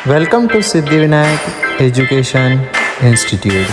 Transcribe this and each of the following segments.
Welcome to Siddhivinayak Education Institute.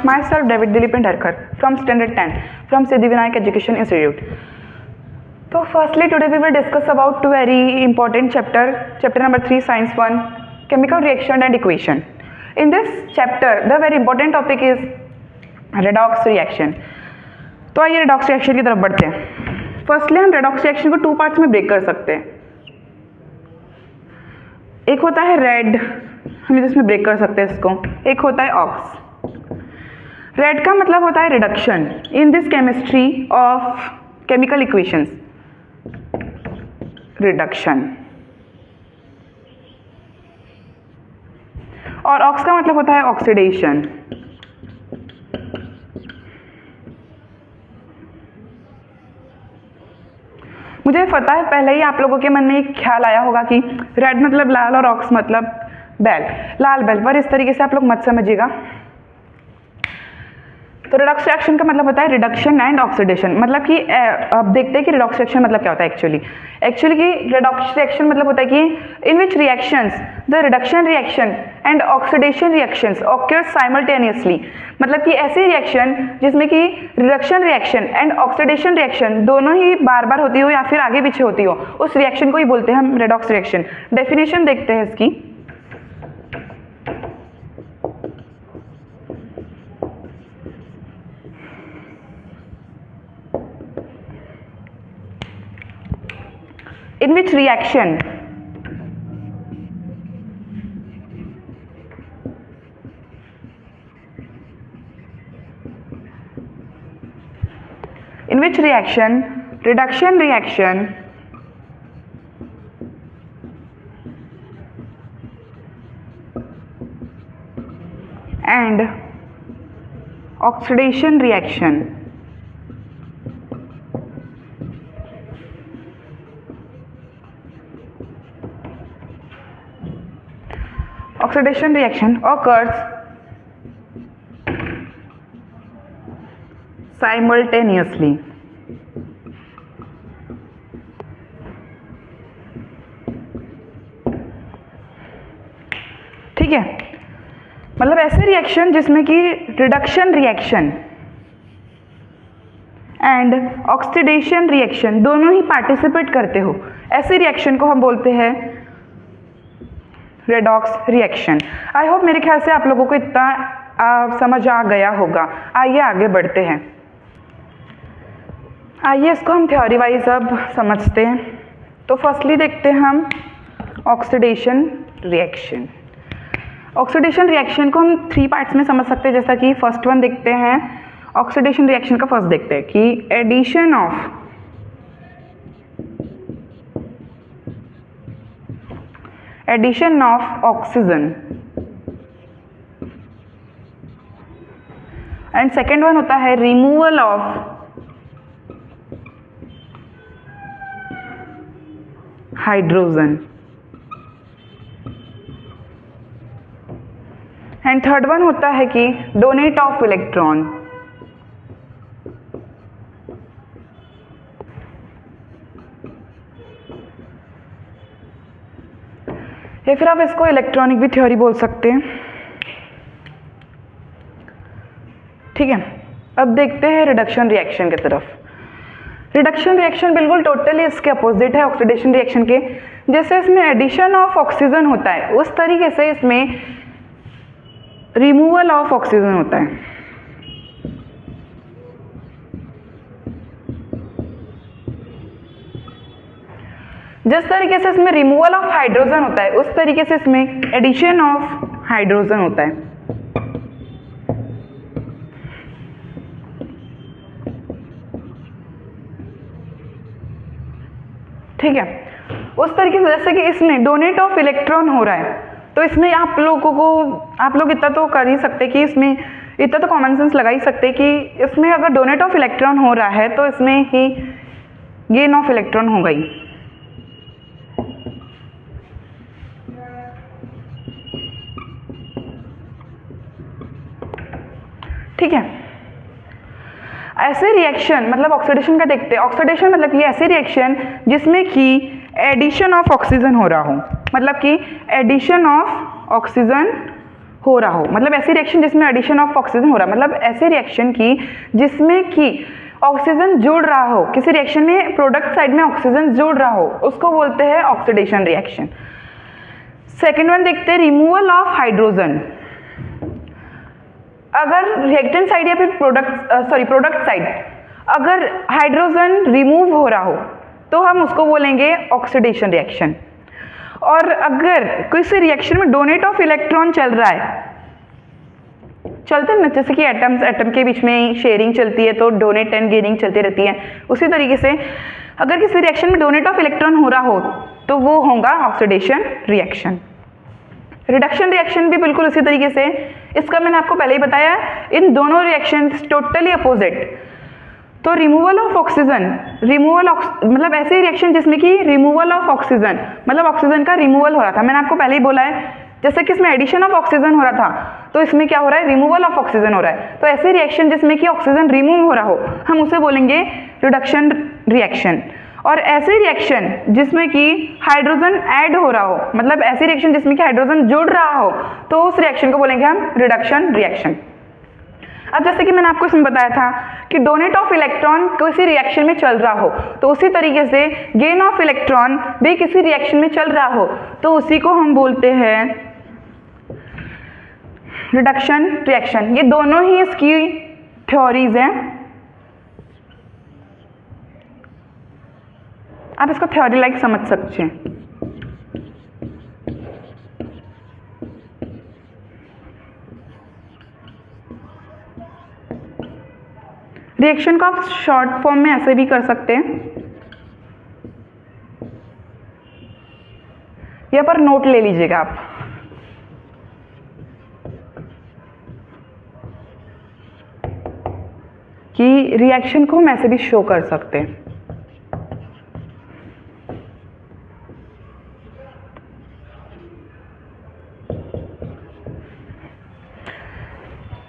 Myself, David Dilip Pendharkar from Standard 10 from Siddhivinayak Education Institute. So, firstly, today we will discuss about two very important chapter number 3, Science 1, Chemical Reaction and Equation. In this chapter, the very important topic is redox reaction. तो आइए redox reaction की तरफ बढ़ते हैं. Firstly हम redox reaction को two parts में break कर सकते हैं. एक होता है रेड, हम जिसमें ब्रेक कर सकते हैं इसको. एक होता है ऑक्स. रेड का मतलब होता है reduction in this chemistry of chemical equations. Reduction. और ऑक्स का मतलब होता है ऑक्सीडेशन. मुझे पता है पहले ही आप लोगों के मन में एक ख्याल आया होगा कि रेड मतलब लाल और ऑक्स मतलब बैल, लाल बैल, पर इस तरीके से आप लोग मत समझिएगा. तो रिडॉक्स रिएक्शन का मतलब होता है रिडक्शन एंड ऑक्सीडेशन. मतलब कि अब देखते हैं कि रिडॉक्स रिएक्शन मतलब क्या होता है एक्चुअली कि रिडॉक्स रिएक्शन मतलब होता है कि in which reactions the reduction reaction and oxidation reactions occur simultaneously. मतलब कि ऐसी रिएक्शन जिसमें कि reduction reaction and oxidation reaction दोनों ही बार बार होती हो या फिर आगे पीछे होती हो, उस रिएक्शन को ही बोलते हैं हम रिडॉक्स रिएक्शन. डेफिनेशन देखते हैं इसकी. In which reaction reduction reaction and oxidation reaction occurs simultaneously. ठीक है, मतलब ऐसे रिएक्शन जिसमें कि reduction reaction and oxidation reaction दोनों ही पार्टिसिपेट करते हो, ऐसे रिएक्शन को हम बोलते हैं रेडॉक्स रिएक्शन. आई होप मेरे ख्याल से आप लोगों को इतना समझ आ गया होगा. आइए आगे बढ़ते हैं. आइए इसको हम थ्योरी वाइज अब समझते हैं. तो फर्स्टली देखते हैं हम ऑक्सीडेशन रिएक्शन. ऑक्सीडेशन रिएक्शन को हम 3 पार्ट्स में समझ सकते हैं. जैसा कि फर्स्ट वन देखते हैं ऑक्सीडेशन रिएक्शन का. फर्स्ट देखते हैं कि addition of oxygen and second one होता है removal of hydrogen and third one होता है कि डोनेट ऑफ इलेक्ट्रॉन. या फिर आप इसको इलेक्ट्रॉनिक भी थ्योरी बोल सकते हैं. ठीक है, अब देखते हैं रिडक्शन रिएक्शन की तरफ. रिडक्शन रिएक्शन बिल्कुल टोटली इसके अपोजिट है ऑक्सीडेशन रिएक्शन के. जैसे इसमें एडिशन ऑफ ऑक्सीजन होता है उस तरीके से इसमें रिमूवल ऑफ ऑक्सीजन होता है. जिस तरीके से इसमें रिमूवल ऑफ हाइड्रोजन होता है उस तरीके से इसमें एडिशन ऑफ हाइड्रोजन होता है. ठीक है, उस तरीके से जैसे कि इसमें डोनेट ऑफ इलेक्ट्रॉन हो रहा है, तो इसमें आप लोग इतना तो कर ही सकते कि इसमें इतना तो कॉमन सेंस लगा ही सकते कि इसमें अगर डोनेट ऑफ इलेक्ट्रॉन हो रहा है तो इसमें ही गेन ऑफ इलेक्ट्रॉन हो गई। ठीक है, ऐसे रिएक्शन मतलब ऑक्सीडेशन का देखते हैं। ऑक्सीडेशन मतलब कि ऐसे रिएक्शन जिसमें कि एडिशन ऑफ ऑक्सीजन हो रहा हो, मतलब कि एडिशन ऑफ ऑक्सीजन हो रहा हो, मतलब ऐसी रिएक्शन जिसमें एडिशन ऑफ ऑक्सीजन हो रहा है, मतलब ऐसे रिएक्शन की जिसमें कि ऑक्सीजन जुड़ रहा हो, किसी रिएक्शन में प्रोडक्ट साइड में ऑक्सीजन जुड़ रहा हो, उसको बोलते हैं ऑक्सीडेशन रिएक्शन। सेकेंड वन देखते हैं रिमूवल ऑफ हाइड्रोजन। अगर रिएक्टेंट साइड या फिर प्रोडक्ट साइड अगर हाइड्रोजन रिमूव हो रहा हो तो हम उसको बोलेंगे ऑक्सीडेशन रिएक्शन। और अगर किसी रिएक्शन में डोनेट ऑफ इलेक्ट्रॉन चल रहा है, चलते ना, जैसे कि एटम के बीच में शेयरिंग चलती है तो डोनेट एंड गेनिंग चलती रहती है, उसी तरीके से अगर किसी रिएक्शन में डोनेट ऑफ इलेक्ट्रॉन हो रहा हो तो वो होगा ऑक्सीडेशन रिएक्शन। रिडक्शन रिएक्शन भी बिल्कुल उसी तरीके से, इसका मैंने आपको पहले ही बताया, इन दोनों रिएक्शन टोटली अपोजिट। तो रिमूवल ऑफ ऑक्सीजन, मतलब ऐसे रिएक्शन जिसमें कि रिमूवल ऑफ ऑक्सीजन मतलब ऑक्सीजन का रिमूवल हो रहा था, मैंने आपको पहले ही बोला है, जैसे कि इसमें एडिशन ऑफ ऑक्सीजन हो रहा था तो इसमें क्या हो रहा है, रिमूवल ऑफ ऑक्सीजन हो रहा है। तो ऐसे रिएक्शन जिसमें कि ऑक्सीजन रिमूव हो रहा हो हम उसे बोलेंगे रिडक्शन रिएक्शन। और ऐसे रिएक्शन जिसमें कि हाइड्रोजन ऐड हो रहा हो, मतलब ऐसे रिएक्शन जिसमें कि हाइड्रोजन जुड़ रहा हो, तो उस रिएक्शन को बोलेंगे हम रिडक्शन रिएक्शन। अब जैसे कि मैंने आपको इसमें बताया था कि डोनेट ऑफ इलेक्ट्रॉन किसी रिएक्शन में चल रहा हो तो उसी तरीके से गेन ऑफ इलेक्ट्रॉन भी किसी रिएक्शन में चल रहा हो तो उसी को हम बोलते हैं रिडक्शन रिएक्शन। ये दोनों ही इसकी थ्योरीज हैं, आप इसको थ्योरी लाइक समझ सकते हैं। रिएक्शन को आप शॉर्ट फॉर्म में ऐसे भी कर सकते हैं, यहाँ पर नोट ले लीजिएगा आप। कि रिएक्शन को हम ऐसे भी शो कर सकते हैं।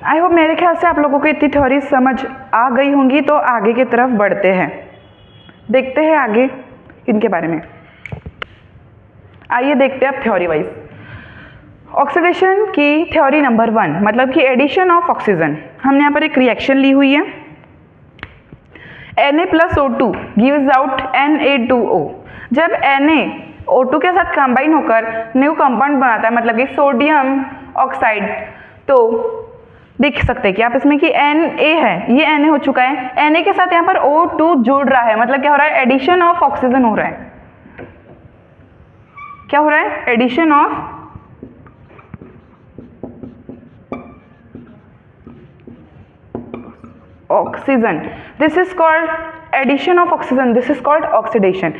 आई होप मेरे ख्याल से आप लोगों को इतनी थ्योरी समझ आ गई होंगी, तो आगे की तरफ बढ़ते हैं, देखते हैं आगे इनके बारे में। आइए देखते हैं अब थ्योरी वाइज। ऑक्सीडेशन की थ्योरी नंबर 1 मतलब कि एडिशन ऑफ ऑक्सीजन। हमने यहाँ पर एक रिएक्शन ली हुई है, Na+O2 गिव्स आउट Na2O। जब Na O2 के साथ कंबाइन होकर न्यू कंपाउंड बनाता है, मतलब कि सोडियम ऑक्साइड, तो देख सकते हैं कि आप इसमें कि Na है, ये Na हो चुका है, Na के साथ यहाँ पर O2 जुड़ रहा है, मतलब क्या हो रहा है, एडिशन ऑफ ऑक्सीजन हो रहा है। क्या हो रहा है, addition of oxygen. This is called addition of oxygen, this is called oxidation.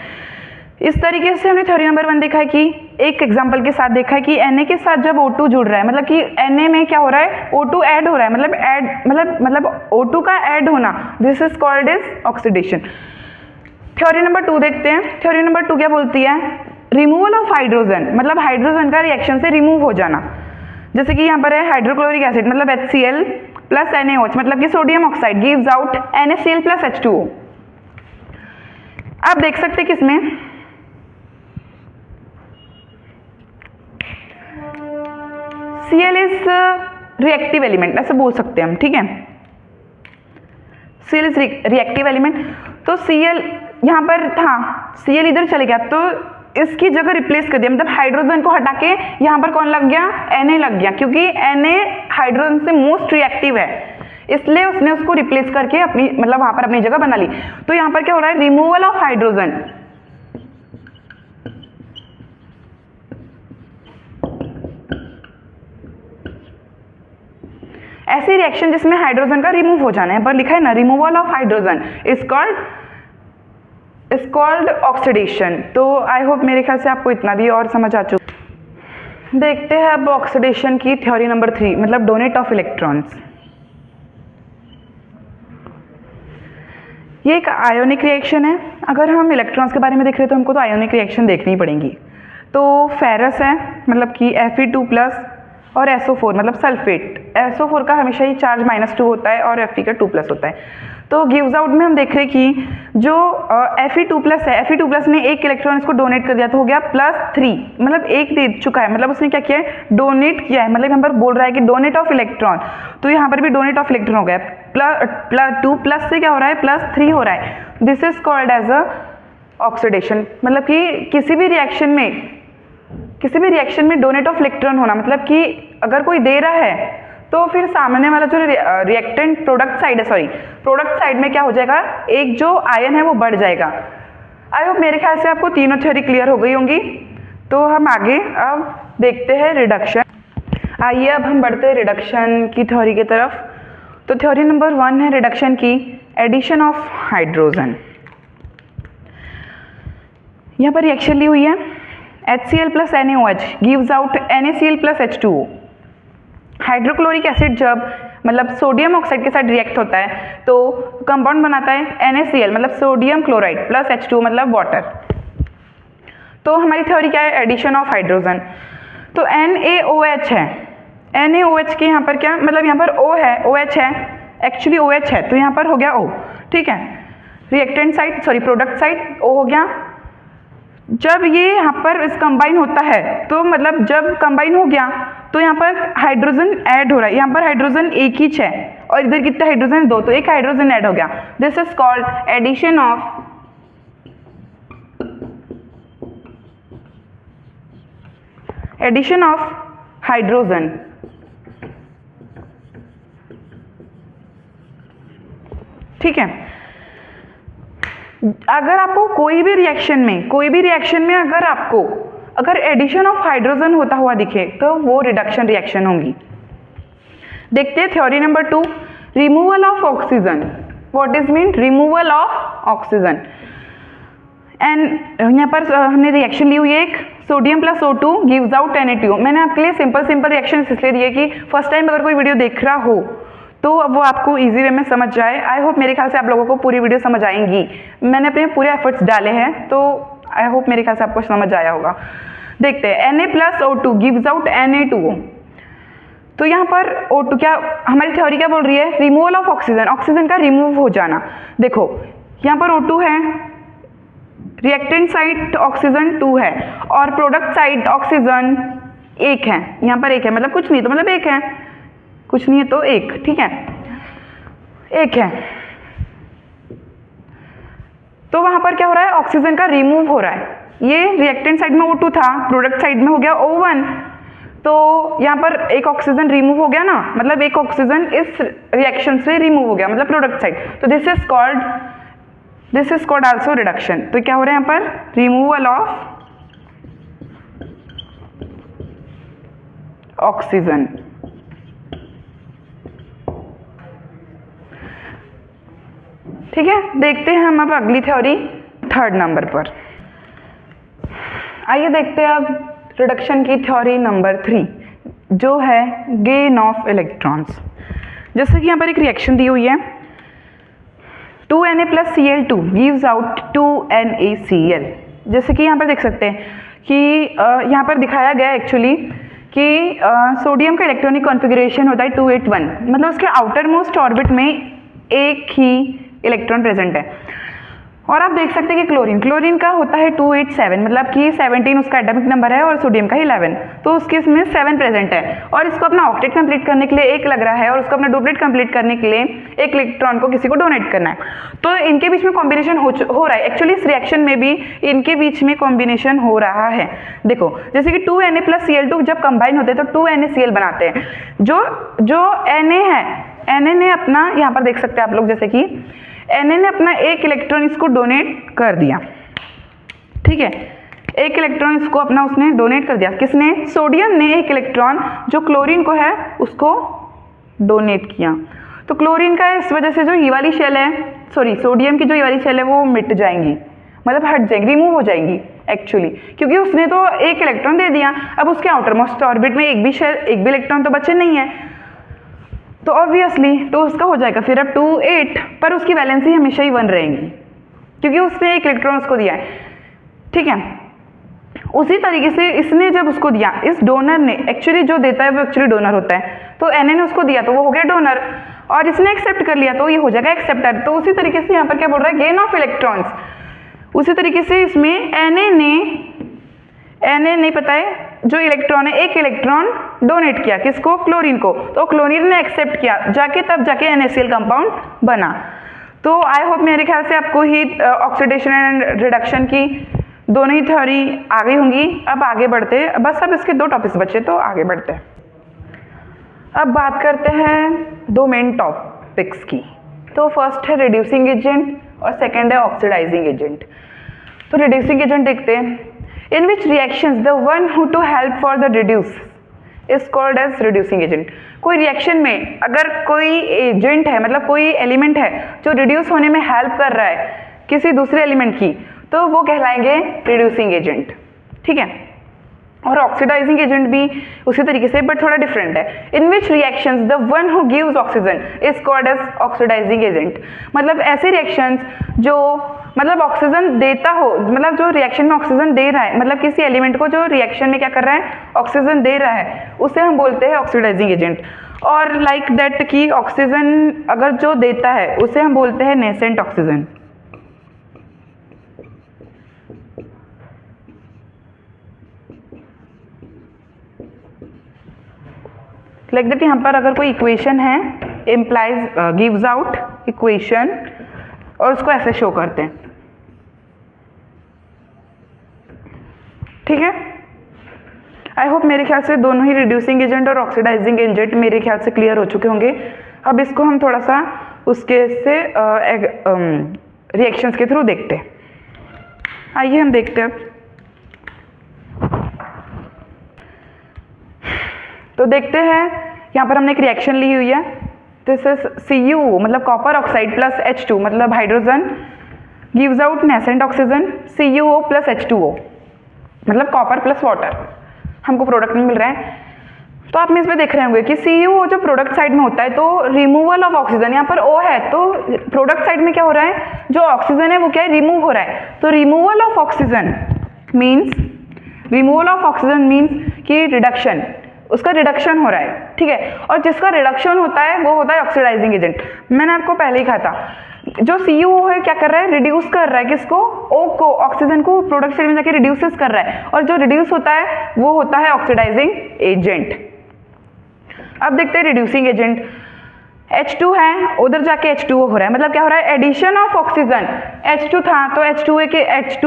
इस तरीके से हमने थ्योरी नंबर 1 देखा है कि एक एग्जांपल के साथ देखा है कि Na के साथ जब O2 जुड़ रहा है, मतलब कि Na में क्या हो रहा है, O2 ऐड हो रहा है, मतलब O2 का ऐड होना, this is called is oxidation. Theory number 2 देखते हैं। थ्योरी नंबर 2 क्या बोलती है, रिमूवल ऑफ हाइड्रोजन, मतलब हाइड्रोजन का रिएक्शन से रिमूव हो जाना। जैसे कि यहाँ पर है हाइड्रोक्लोरिक एसिड, मतलब HCl प्लस NaOH, मतलब कि sodium oxide gives out NaCl plus H2O। आप देख सकते हैं किसमें, Cl इज रिएक्टिव एलिमेंट, ऐसे बोल सकते हैं हम, ठीक है। Cl इज रिएक्टिव एलिमेंट, तो Cl यहाँ पर था, Cl इधर चले गया तो इसकी जगह रिप्लेस कर दिया, मतलब हाइड्रोजन को हटा के यहाँ पर कौन लग गया, Na लग गया, क्योंकि Na हाइड्रोजन से मोस्ट रिएक्टिव है, इसलिए उसने उसको रिप्लेस करके अपनी मतलब वहां पर अपनी जगह बना ली। तो यहाँ पर क्या हो रहा है, रिमूवल ऑफ हाइड्रोजन। ऐसी रिएक्शन जिसमें हाइड्रोजन का रिमूव हो जाना है, पर लिखा है ना removal of hydrogen is called is called oxidation. तो आई होप मेरे ख्याल से आपको इतना भी और समझ आ चुका। देखते हैं अब ऑक्सीडेशन की थ्योरी नंबर 3, मतलब डोनेट ऑफ इलेक्ट्रॉन्स। ये एक आयोनिक रिएक्शन है। अगर हम इलेक्ट्रॉन्स के बारे में देख रहे हैं तो हमको तो आयोनिक रिएक्शन देखनी ही पड़ेंगी। तो फेरस है, मतलब कि Fe2+ और SO4 मतलब सल्फेट। SO4 का हमेशा ही चार्ज -2 होता है और Fe का 2+ होता है। तो गिव्स आउट में हम देख रहे हैं कि जो Fe2+ है, Fe2+ ने एक इलेक्ट्रॉन इसको डोनेट कर दिया तो हो गया +3, मतलब एक दे चुका है, मतलब उसने क्या किया है, डोनेट किया है। मतलब यहाँ पर बोल रहा है कि डोनेट ऑफ इलेक्ट्रॉन, तो यहाँ पर भी डोनेट ऑफ इलेक्ट्रॉन हो गया। +2+ से क्या हो रहा है, +3 हो रहा है। This is called as a oxidation. मतलब कि किसी भी रिएक्शन में डोनेट ऑफ इलेक्ट्रॉन होना, मतलब कि अगर कोई दे रहा है तो फिर सामने वाला जो रिएक्टेंट प्रोडक्ट साइड में क्या हो जाएगा, एक जो आयन है वो बढ़ जाएगा। आई होप मेरे ख्याल से आपको तीनों थ्योरी क्लियर हो गई होंगी। तो हम आगे अब देखते हैं रिडक्शन। आइए अब हम बढ़ते हैं रिडक्शन की थ्योरी की तरफ। तो थ्योरी नंबर 1 है रिडक्शन की, एडिशन ऑफ हाइड्रोजन। यहाँ पर रिएक्शन ली हुई है, HCl + NaOH gives out NaCl + H2O। Hydrochloric acid जब मतलब सोडियम ऑक्साइड के साथ रिएक्ट होता है तो कंपाउंड बनाता है NaCl मतलब सोडियम क्लोराइड + H2O मतलब वाटर। तो हमारी थ्योरी क्या है, एडिशन ऑफ हाइड्रोजन। तो NaOH है, NaOH के यहाँ पर क्या, मतलब यहाँ पर O है, OH है, एक्चुअली OH है, तो यहाँ पर हो गया O, ठीक है। Reactant side sorry product side O हो गया। जब ये यहाँ पर इस कंबाइन होता है तो मतलब जब कंबाइन हो गया तो यहाँ पर हाइड्रोजन ऐड हो रहा है। यहाँ पर हाइड्रोजन एक ही है और इधर कितने हाइड्रोजन, 2, तो एक हाइड्रोजन ऐड हो गया। This is called addition of hydrogen. ठीक है। अगर आपको कोई भी रिएक्शन में अगर एडिशन ऑफ हाइड्रोजन होता हुआ दिखे तो वो रिडक्शन रिएक्शन होंगी। देखते हैं theory number 2, removal of oxygen. What is mean removal of oxygen. And यहाँ पर हमने रिएक्शन ली हुई है एक, sodium + O2 gives out Na2O। मैंने आपके लिए सिंपल रिएक्शन इसलिए दिए कि फर्स्ट टाइम अगर कोई वीडियो देख रहा हो तो अब वो आपको इजी वे में समझ जाए। आई होप मेरे ख्याल से आप लोगों को पूरी वीडियो समझ आएंगी। मैंने अपने पूरे एफर्ट्स डाले हैं तो आई होप मेरे ख्याल से आपको समझ आया होगा। देखते हैं Na + O2 gives out Na2O। तो यहाँ पर O2 क्या, हमारी थ्योरी क्या बोल रही है, रिमूवल ऑफ ऑक्सीजन, ऑक्सीजन का रिमूव हो जाना। देखो यहाँ पर O2 है, रिएक्टेंट साइड ऑक्सीजन 2 है और प्रोडक्ट साइड ऑक्सीजन 1 है। यहाँ पर 1 है, मतलब कुछ नहीं तो मतलब 1 है, कुछ नहीं है तो 1, ठीक है, 1 है। तो वहां पर क्या हो रहा है, ऑक्सीजन का रिमूव हो रहा है। ये रिएक्टेंट साइड में O2 था, प्रोडक्ट साइड में हो गया O1, तो यहाँ पर एक ऑक्सीजन रिमूव हो गया ना, मतलब एक ऑक्सीजन इस रिएक्शन से रिमूव हो गया, मतलब प्रोडक्ट साइड। तो this is called also reduction. तो क्या हो रहा है यहाँ पर, रिमूवल ऑफ ऑक्सीजन। ठीक है, देखते हैं हम अब अगली थ्योरी 3rd नंबर पर। आइए देखते हैं अब रिडक्शन की थ्योरी नंबर 3 जो है गेन ऑफ इलेक्ट्रॉन्स। जैसे कि यहाँ पर एक रिएक्शन दी हुई है, 2Na + Cl2 gives out 2NaCl। जैसे कि यहाँ पर देख सकते हैं कि यहाँ पर दिखाया गया एक्चुअली कि सोडियम का इलेक्ट्रॉनिक कॉन्फ़िगरेशन होता है 281, मतलब उसके आउटर मोस्ट ऑर्बिट में एक ही इलेक्ट्रॉन प्रेजेंट है। और आप देख सकते हैं कि क्लोरीन का होता है 287, मतलब कि 17 उसका एटॉमिक नंबर है और सोडियम का 11, तो उसके इसमें 7 प्रेजेंट है। और इसको अपना ऑक्टेट कंप्लीट करने के लिए 1 लग रहा है और उसको अपना डुप्लेट कंप्लीट करने के लिए 1 इलेक्ट्रॉन को किसी को डोनेट करना है। तो इनके बीच में कॉम्बिनेशन हो रहा है। एक्चुअली इस रिएक्शन में भी इनके बीच में कॉम्बिनेशन हो रहा है। देखो जैसे कि 2Na + Cl2 जब कंबाइन होते हैं तो 2NaCl बनाते हैं। जो Na है, Na ने अपना, यहाँ पर देख सकते हैं आप लोग, जैसे कि Na ने अपना 1 इलेक्ट्रॉन इसको डोनेट कर दिया, ठीक है, 1 इलेक्ट्रॉन इसको अपना उसने डोनेट कर दिया। किसने, सोडियम ने 1 इलेक्ट्रॉन जो क्लोरीन को है उसको डोनेट किया। तो क्लोरीन का इस वजह से जो ये वाली शेल है, सॉरी सोडियम की जो ये वाली शेल है वो मिट जाएंगी, मतलब हट जाएंगी, रिमूव हो जाएंगी एक्चुअली, क्योंकि उसने तो एक इलेक्ट्रॉन दे दिया, अब उसके आउटर मोस्ट ऑर्बिट में एक भी इलेक्ट्रॉन तो बचे नहीं है, तो ऑब्वियसली तो उसका हो जाएगा फिर अब 2 8, पर उसकी वैलेंसी हमेशा ही 1 रहेंगी क्योंकि उसने एक इलेक्ट्रॉन उसको दिया है, ठीक है। उसी तरीके से इसने जब उसको दिया, इस डोनर ने, एक्चुअली जो देता है वो एक्चुअली डोनर होता है, तो एन ने उसको दिया तो वो हो गया डोनर, और इसने एक्सेप्ट कर लिया तो ये हो जाएगा एक्सेप्टर। तो उसी तरीके से यहाँ पर क्या बोल रहा है, गेन ऑफ इलेक्ट्रॉन्स। उसी तरीके से इसमें एन नहीं पता है, जो इलेक्ट्रॉन है एक इलेक्ट्रॉन डोनेट किया, किसको, क्लोरीन को, तो क्लोरीन ने एक्सेप्ट किया जाके, तब जाके NaCl कंपाउंड बना। तो आई होप मेरे ख्याल से आपको हीट ऑक्सीडेशन एंड रिडक्शन की दोनों ही थ्योरी आ गई होंगी। अब आगे बढ़ते हैं, बस अब इसके 2 टॉपिक्स बचे तो आगे बढ़ते हैं। अब बात करते हैं 2 मेन टॉपिक्स की। तो फर्स्ट है रिड्यूसिंग एजेंट और सेकेंड है ऑक्सीडाइजिंग एजेंट। तो रिड्यूसिंग एजेंट देखते हैं, in which reactions the one who to help for the reduce is called as reducing agent. कोई रिएक्शन में अगर कोई एजेंट है, मतलब कोई एलिमेंट है जो रिड्यूस होने में हेल्प कर रहा है किसी दूसरे एलिमेंट की, तो वो कहलाएंगे रिड्यूसिंग एजेंट, ठीक है। और ऑक्सीडाइजिंग एजेंट भी उसी तरीके से, बट थोड़ा डिफरेंट है। In which reactions the one who gives oxygen is called as oxidising agent. मतलब ऐसे रिएक्शंस जो मतलब ऑक्सीजन देता हो, मतलब जो रिएक्शन में ऑक्सीजन दे रहा है, मतलब किसी एलिमेंट को जो रिएक्शन में क्या कर रहा है, ऑक्सीजन दे रहा है, उसे हम बोलते हैं ऑक्सीडाइजिंग एजेंट। और लाइक दैट कि ऑक्सीजन अगर जो देता है उसे हम बोलते हैं नेसेंट ऑक्सीजन। लाइक दैट यहाँ पर अगर कोई इक्वेशन है, इम्प्लाइज गिव्स आउट इक्वेशन, और उसको ऐसे शो करते हैं, ठीक है। आई होप मेरे ख्याल से दोनों ही रिड्यूसिंग एजेंट और ऑक्सीडाइजिंग एजेंट मेरे ख्याल से क्लियर हो चुके होंगे। अब इसको हम थोड़ा सा उसके से रिएक्शंस के थ्रू देखते हैं। आइए हम देखते हैं। तो देखते हैं, यहाँ पर हमने एक रिएक्शन ली हुई है, दिस इज CuO मतलब कॉपर ऑक्साइड प्लस H2 मतलब hydrogen gives out nascent oxygen, CuO plus H2O मतलब कॉपर प्लस वाटर हमको प्रोडक्ट में मिल रहा है। तो आप इसमें देख रहे होंगे कि CuO जो प्रोडक्ट साइड में होता है, तो रिमूवल ऑफ ऑक्सीजन, यहाँ पर O है तो प्रोडक्ट साइड में क्या हो रहा है, जो ऑक्सीजन है वो क्या है, रिमूव हो रहा है। तो रिमूवल ऑफ ऑक्सीजन मीन्स कि रिडक्शन, उसका रिडक्शन हो रहा है, ठीक है। और जिसका रिडक्शन होता है वो होता है ऑक्सीडाइजिंग एजेंट। मैंने आपको पहले ही कहा था, जो CuO है क्या कर रहा है, रिड्यूस कर रहा है किसको, O को, ऑक्सीजन को प्रोडक्ट साइड में जाके रिड्यूसेस कर रहा है, और जो रिड्यूस होता है वो होता है ऑक्सीडाइजिंग एजेंट। अब देखते हैं रिड्यूसिंग एजेंट। H2 है, उधर जाके H2O हो रहा है, मतलब क्या हो रहा है, एडिशन ऑफ ऑक्सीजन। H2 था तो H2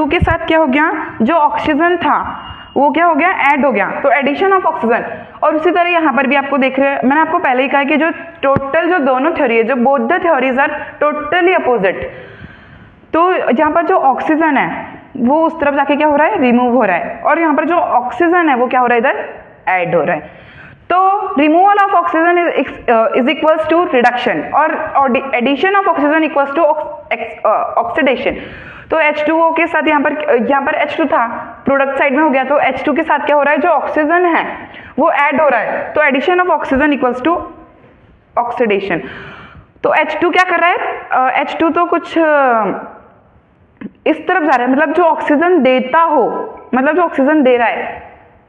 के साथ क्या हो गया, जो ऑक्सीजन था वो क्या हो गया, ऐड हो गया, तो एडिशन ऑफ ऑक्सीजन। और उसी तरह यहाँ पर भी आपको देख रहे हैं, मैंने आपको पहले ही कहा कि जो टोटल जो दोनों थ्योरी है, जो both the theories are totally opposite, तो यहाँ पर जो ऑक्सीजन है वो उस तरफ जाके क्या हो रहा है, रिमूव हो रहा है, और यहाँ पर जो ऑक्सीजन है वो क्या हो रहा है, इधर ऐड हो रहा है। तो removal of oxygen is equals to reduction, और addition of oxygen equals to oxidation. तो H2O के साथ यहाँ पर H2 था, प्रोडक्ट साइड में हो गया, तो H2 के साथ क्या हो रहा है, जो ऑक्सीजन है वो ऐड हो रहा है, तो addition of oxygen equals to oxidation. तो H2 क्या कर रहा है, H2 तो कुछ इस तरफ जा रहा है, मतलब जो ऑक्सीजन देता हो, मतलब जो ऑक्सीजन दे रहा है,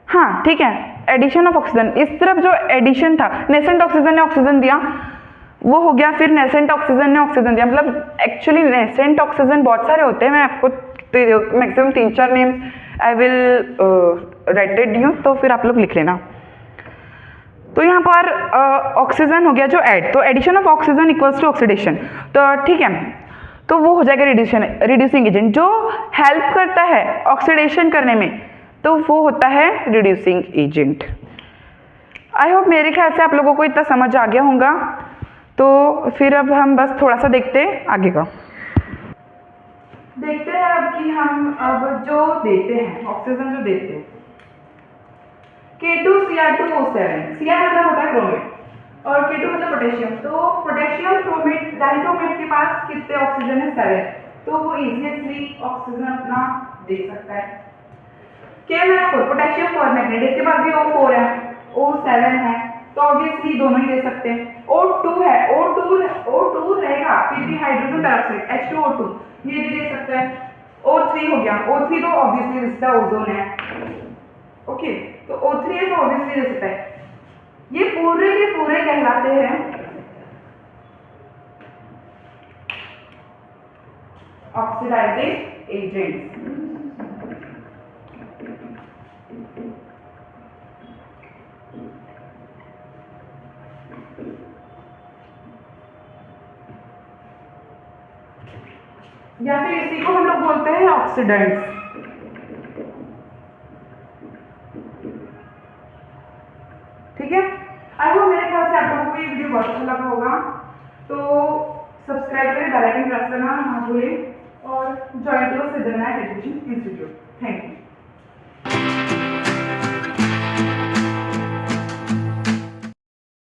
हाँ ठीक है, एडिशन ऑफ ऑक्सीजन, इस तरफ जो एडिशन था, नेसेंट ऑक्सीजन ने ऑक्सीजन दिया वो हो गया, फिर नेसेंट ऑक्सीजन ने ऑक्सीजन दिया। मतलब एक्चुअली नेसेंट ऑक्सीजन बहुत सारे होते हैं, मैं आपको maximum 3-4 names I will write it you, तो फिर आप लोग लिख लेना। तो यहाँ पर ऑक्सीजन हो गया जो ऐड, तो addition of oxygen equals to oxidation, तो ठीक है, तो वो हो जाएगा रिड्यूसिंग एजेंट। जो हेल्प करता है ऑक्सीडेशन करने में तो वो होता है रिड्यूसिंग एजेंट। आई होप मेरे ख्याल से आप लोगों को इतना समझ आ गया होगा। तो फिर अब हम बस थोड़ा सा देखते हैं आगे का, देखते हैं अब कि हम अब जो देते हैं ऑक्सीजन जो देते हैं, K2Cr2O7, Cr मतलब होता है क्रोमेट और K2 मतलब पोटेशियम। तो पोटेशियम क्रोमेट डाइक्रोमेट के पास कितने ऑक्सीजन है, 7। तो वो इजीली ऑक्सीजन अपना दे सकता है। KMnO4 पोटेशियम परमैंगनेट, इसके पास भी O4 है, O7 है, तो ऑब्वियसली दोनों ही दे सकते हैं। O2 है, O2 रहेगा, फिर भी हाइड्रोजन पेरोक्साइड H2O2 ये भी दे सकता है। O3 हो गया, O3 तो ऑब्वियसली रिश्ता ओजोन है। ओके, तो O3 है तो ऑब्वियसली दे सकता है। ये पूरे के पूरे कहलाते हैं ऑक्सीडाइजिंग एजेंट्स। या फिर इसी को हम लोग बोलते हैं ऑक्सीडेंट्स। ठीक है, आई होप मेरे ख्याल से आप लोगों को ये वीडियो बहुत अच्छा लगा होगा। तो सब्सक्राइब करें, बेल आइकन प्रेस करना ना भूलें और join to Siddhivinayak education institute. Thank you.